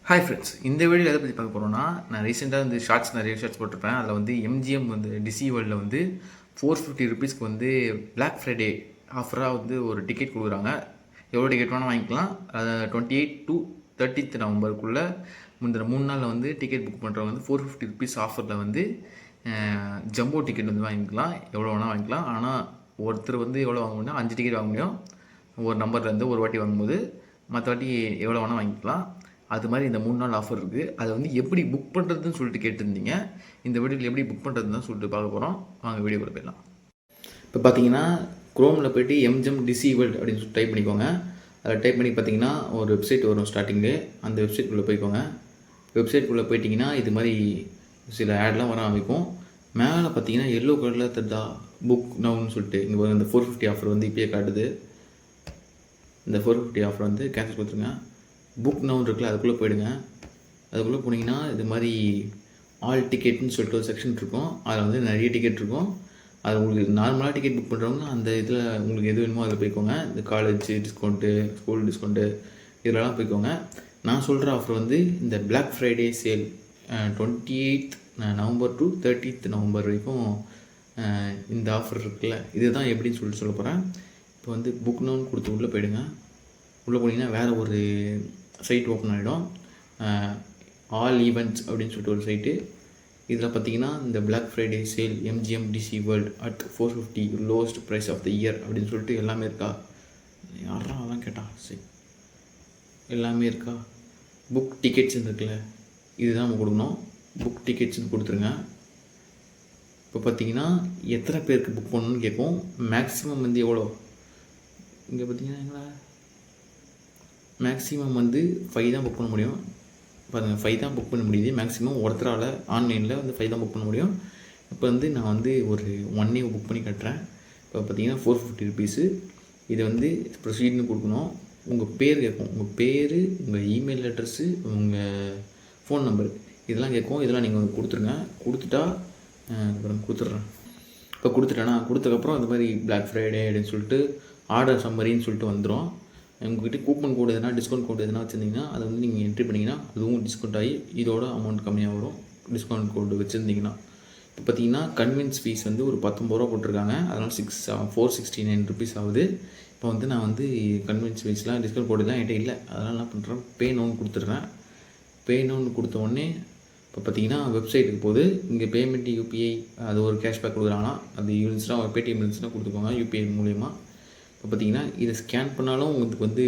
Hi friends, இந்த video எதை பற்றி பார்க்க போகிறோம்னா, நான் ரீசெண்டாக வந்து நிறைய ஷார்ட்ஸ் போட்டிருப்பேன். அதில் வந்து எம்ஜிஎம் வந்து டிசி வேர்ல்டில் வந்து 450 ருபீஸ்க்கு வந்து பிளாக் ஃப்ரைடே ஆஃபராக வந்து ஒரு டிக்கெட் கொடுக்குறாங்க. எவ்வளோ டிக்கெட் வேணால் வாங்கிக்கலாம். 28 to 30th நவம்பருக்குள்ளே முந்தின 3 நாளில் வந்து டிக்கெட் புக் பண்ணுறவங்க வந்து 450 ருபீஸ் ஆஃபரில் வந்து ஜம்போ டிக்கெட் வந்து வாங்கிக்கலாம். எவ்வளோ வேணால் வாங்கிக்கலாம். ஆனால் ஒருத்தர் வந்து எவ்வளோ வாங்க முடியும், 5 டிக்கெட் வாங்க முடியும் ஒரு நம்பர்லேருந்து ஒரு வாட்டி வாங்கும்போது. மற்ற வாட்டி எவ்வளோ வேணால் வாங்கிக்கலாம். அது மாதிரி இந்த 3 நாள் ஆஃபர் இருக்குது. அதை வந்து எப்படி புக் பண்ணுறதுன்னு சொல்லிட்டு கேட்டிருந்தீங்க. இந்த வீடியோவில் எப்படி புக் பண்ணுறதுன்னு சொல்லிட்டு பார்க்க போகிறோம். வாங்க வீடியோக்குள்ள போயிடலாம். இப்போ பார்த்தீங்கன்னா குரோமில் போய்ட்டு எம்ஜிஎம் டிசி வேர்ல்ட் அப்படின்னு சொல்லி டைப் பண்ணிக்கோங்க. அதில் டைப் பண்ணி பார்த்தீங்கன்னா ஒரு வெப்சைட் வரும் ஸ்டார்டிங்கு. அந்த வெப்சைட்குள்ளே போய்க்கோங்க. வெப்சைட்குள்ளே போயிட்டிங்கன்னா இது மாதிரி சில ஆட்லாம் வர ஆரம்பிக்கும். மேலே பார்த்தீங்கன்னா எல்லோ கலரில் தெரிதா புக் நவுன்னு சொல்லிட்டு இங்கே இந்த 450 ஆஃபர் வந்து இப்போயே காட்டுது. இந்த 450 ஆஃபர் வந்து கேன்சல் கொடுத்துருங்க. புக் நவுன் இருக்குல்ல, அதுக்குள்ளே போயிடுங்க. அதுக்குள்ளே போனீங்கன்னா இது மாதிரி ஆல் டிக்கெட்னு சொல்லிட்டு ஒரு செக்ஷன் இருக்கும். அதில் வந்து நிறைய டிக்கெட் இருக்கும். அது உங்களுக்கு நார்மலாக டிக்கெட் புக் பண்ணுறவங்க அந்த இதில் உங்களுக்கு எது வேணுமோ அதில் போய்க்கோங்க. இந்த காலேஜ் டிஸ்கவுண்ட்டு, ஸ்கூல் டிஸ்கவுண்ட்டு இதெல்லாம் போய்க்கோங்க. நான் சொல்கிற ஆஃபர் வந்து இந்த black Friday sale 28th November to 30th November வரைக்கும் இந்த ஆஃபர் இருக்குல்ல, இதுதான் எப்படின்னு சொல்லிட்டு சொல்ல போகிறேன். இப்போ வந்து புக் நவுன் கொடுத்து உள்ளே போயிடுங்க. உள்ளே போனீங்கன்னா வேறு ஒரு சைட் ஓப்பன் ஆகிடும். ஆல் ஈவெண்ட்ஸ் அப்படின்னு சொல்லிட்டு ஒரு சைட்டு. இதில் பார்த்தீங்கன்னா இந்த black Friday sale MGM Dizzee World at 450 lowest price of the year அப்படின்னு சொல்லிட்டு எல்லாமே இருக்கா. யாரா அதான் கேட்டான். சரி, எல்லாமே இருக்கா. புக் டிக்கெட்ஸ்ன்னு இருக்குல்ல, இதுதான் நம்ம கொடுக்கணும். புக் டிக்கெட்ஸ்ன்னு கொடுத்துருங்க. இப்போ பார்த்தீங்கன்னா எத்தனை பேருக்கு புக் பண்ணணும்னு கேட்கும். மேக்ஸிமம் வந்து எவ்வளோ இங்கே பார்த்தீங்கன்னா மேக்ஸிமம் வந்து 5 தான் புக் பண்ண முடியும். பாருங்கள், 5 தான் புக் பண்ண முடியுது. மேக்ஸிமம் ஒருத்தரால் ஆன்லைனில் வந்து 5 தான் புக் பண்ண முடியும். இப்போ வந்து நான் வந்து ஒரு 1 day புக் பண்ணி கட்டுறேன். இப்போ பார்த்தீங்கன்னா 450 ருபீஸு. இதை வந்து ப்ரொசீட்னு கொடுக்கணும். உங்கள் பேர் கேட்கும். உங்கள் பேர், உங்கள் இமெயில் அட்ரஸ்ஸு, உங்கள் ஃபோன் நம்பர் இதெல்லாம் கேட்கும். இதெல்லாம் நீங்கள் வந்து கொடுத்துருங்க. கொடுத்துட்டா அப்புறம் கொடுத்துட்றேன். இப்போ கொடுத்ததுக்கப்புறம் இந்த மாதிரி பிளாக் ஃப்ரைடே அப்படின்னு சொல்லிட்டு ஆர்டர் சம்மரின்னு சொல்லிட்டு வந்துடும். உங்கள்கிட்ட கூப்பன் கோடு எதனா, டிஸ்கவுண்ட் கோடு எதனா வச்சுருந்தீங்கன்னா அதை வந்து நீங்கள் என்ட்ரி பண்ணிங்கன்னா அதுவும் டிஸ்கவுண்ட் ஆகி இதோட அமௌண்ட் கம்மியாக வரும். டிஸ்கவுண்ட் கோடு வச்சுருந்தீங்கன்னா இப்போ பார்த்தீங்கன்னா கன்வீன்ஸ் ஃபீஸ் வந்து ஒரு 19 ரூபா போட்டிருக்காங்க. அதனால் 469 ருபீஸ் ஆகுது. இப்போ வந்து நான் வந்து கன்வீன்ஸ் ஃபீஸ்லாம் டிஸ்கவுண்ட் கோடுலாம் என்கிட்ட இல்லை. அதனால் என்ன பண்ணுறேன், பே நவுன் கொடுத்துட்றேன். பே நவுன் கொடுத்த உடனே இப்போ பார்த்தீங்கன்னா வெப்சைட்டுக்கு போது இங்கே பேமெண்ட் யூபிஐ அது ஒரு கேஷ்பேக் கொடுக்குறாங்கன்னா அது இருந்துச்சுன்னா பேடிஎம் இருந்துச்சுன்னா கொடுத்துக்கோங்க யூபிஐ மூலயமா. இப்போ பார்த்தீங்கன்னா இதை ஸ்கேன் பண்ணாலும் உங்களுக்கு வந்து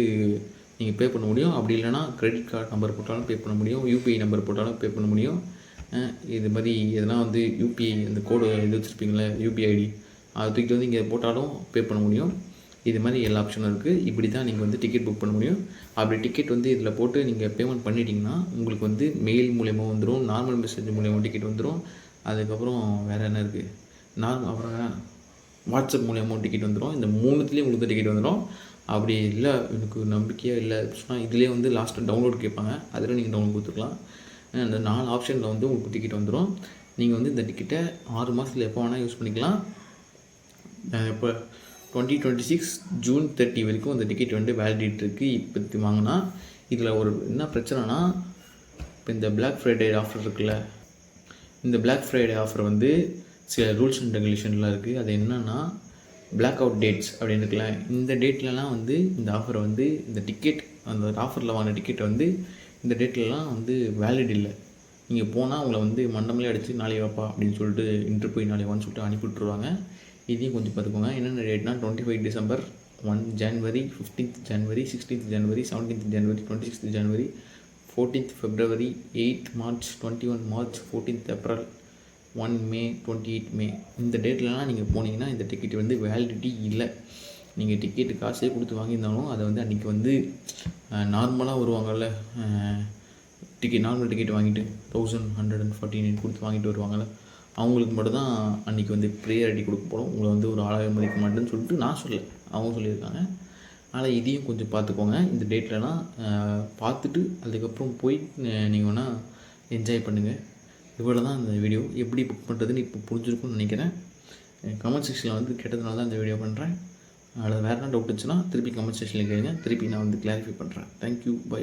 நீங்கள் பே பண்ண முடியும். அப்படி இல்லைனா கிரெடிட் கார்டு நம்பர் போட்டாலும் பே பண்ண முடியும். யூபிஐ நம்பர் போட்டாலும் பே பண்ண முடியும். இது மாதிரி எதனா வந்து யூபிஐ அந்த கோடு இது வச்சுருப்பீங்களே யூபிஐ ஐடி அதை தூக்கிட்டு வந்து இங்கே போட்டாலும் பே பண்ண முடியும். இது மாதிரி எல்லா ஆப்ஷனும் இருக்குது. இப்படி தான் நீங்கள் வந்து டிக்கெட் புக் பண்ண முடியும். அப்படி டிக்கெட் வந்து இதில் போட்டு நீங்கள் பேமெண்ட் பண்ணிட்டீங்கன்னா உங்களுக்கு வந்து மெயில் மூலயமா வந்துடும், நார்மல் மெசேஜ் மூலயமா டிக்கெட் வந்துடும். அதுக்கப்புறம் வேறு என்ன இருக்குது, அப்புறம் வாட்ஸ்அப் மூலியமாக டிக்கெட் வந்துடும். இந்த 3த்துலேயும் உங்களுக்கு டிக்கெட் வந்துடும். அப்படி இல்லை எனக்கு நம்பிக்கையாக இல்லை சொன்னால் இதிலே வந்து லாஸ்ட்டாக டவுன்லோட் கேட்பாங்க. அதில் நீங்கள் டவுன்லோட் கொடுத்துக்கலாம். அந்த 4 ஆப்ஷனில் வந்து உங்களுக்கு டிக்கெட் வந்துடும். நீங்கள் வந்து இந்த டிக்கெட்டை 6 மாதத்தில் எப்போ வேணால் யூஸ் பண்ணிக்கலாம். இப்போ 2026 ஜூன் 30 வரைக்கும் இந்த டிக்கெட் வந்து வேலிடிட்டி இருக்குது. இப்போத்தி வாங்கினா இதில் ஒரு என்ன பிரச்சனைனா, இப்போ இந்த பிளாக் ஃப்ரைடே ஆஃபர் இருக்குல்ல, இந்த பிளாக் ஃப்ரைடே ஆஃபர் வந்து சில ரூல்ஸ் அண்ட் ரெகுலேஷன்லாம் இருக்குது. அது என்னென்னா பிளாக் அவுட் டேட்ஸ் அப்படின்னு இருக்குல்ல, இந்த டேட்லலாம் வந்து இந்த ஆஃபரை வந்து இந்த டிக்கெட் அந்த ஆஃபரில் வாங்கின டிக்கெட் வந்து இந்த டேட்லலாம் வந்து வேலிட் இல்லை. நீங்கள் போனால் உங்களை வந்து மண்டமலே அடித்து நாளைக்கு வாப்பா அப்படின்னு சொல்லிட்டு இன்ட்ரு போய் நாளைக்கு வான்னு சொல்லிட்டு அனுப்பி விட்ருவாங்க. இதையும் கொஞ்சம் பார்த்துக்கோங்க. என்னென்ன டேட்னா 25 டிசம்பர், 1 ஜனவரி, 15th ஜனவரி, 16th ஜனவரி, 17th ஜனவரி, 26th ஜனவரி, 14th February, 8th March, 21 March, 14th April, 1 மே, 28 மே இந்த டேட்லலாம் நீங்கள் போனீங்கன்னா இந்த டிக்கெட் வந்து வேலிடிட்டி இல்லை. நீங்கள் டிக்கெட்டு காசே கொடுத்து வாங்கியிருந்தாலும் அதை வந்து அன்றைக்கி வந்து நார்மலாக வருவாங்கள்ல, நார்மல் டிக்கெட் வாங்கிட்டு 1149 கொடுத்து வாங்கிட்டு வருவாங்கள்ல, அவங்களுக்கு மட்டும் தான் அன்றைக்கி வந்து ப்ரையாரிட்டி கொடுக்கப்படும். உங்களை வந்து ஒரு ஆளாக மதிக்க மாட்டேன்னு சொல்லிட்டு நான் சொல்ல, அவங்க சொல்லியிருக்காங்க. அதனால் இதையும் கொஞ்சம் பார்த்துக்கோங்க. இந்த டேட்லலாம் பார்த்துட்டு அதுக்கப்புறம் போய் நீங்கள் வேணால் என்ஜாய் பண்ணுங்கள். இவ்வளோ தான் இந்த வீடியோ. எப்படி புக் பண்ணுறதுன்னு இப்போ புரிஞ்சிருக்கும்னு நினைக்கிறேன். கமெண்ட் செக்ஷனில் வந்து கேட்டதுனால தான் இந்த வீடியோ பண்ணுறேன். அதில் வேறு என்ன டவுட் இருந்துச்சுன்னா திருப்பி கமெண்ட் செக்ஷனில் கேளுங்க. திருப்பி நான் வந்து கிளாரிஃபை பண்ணுறேன். Thank you, by.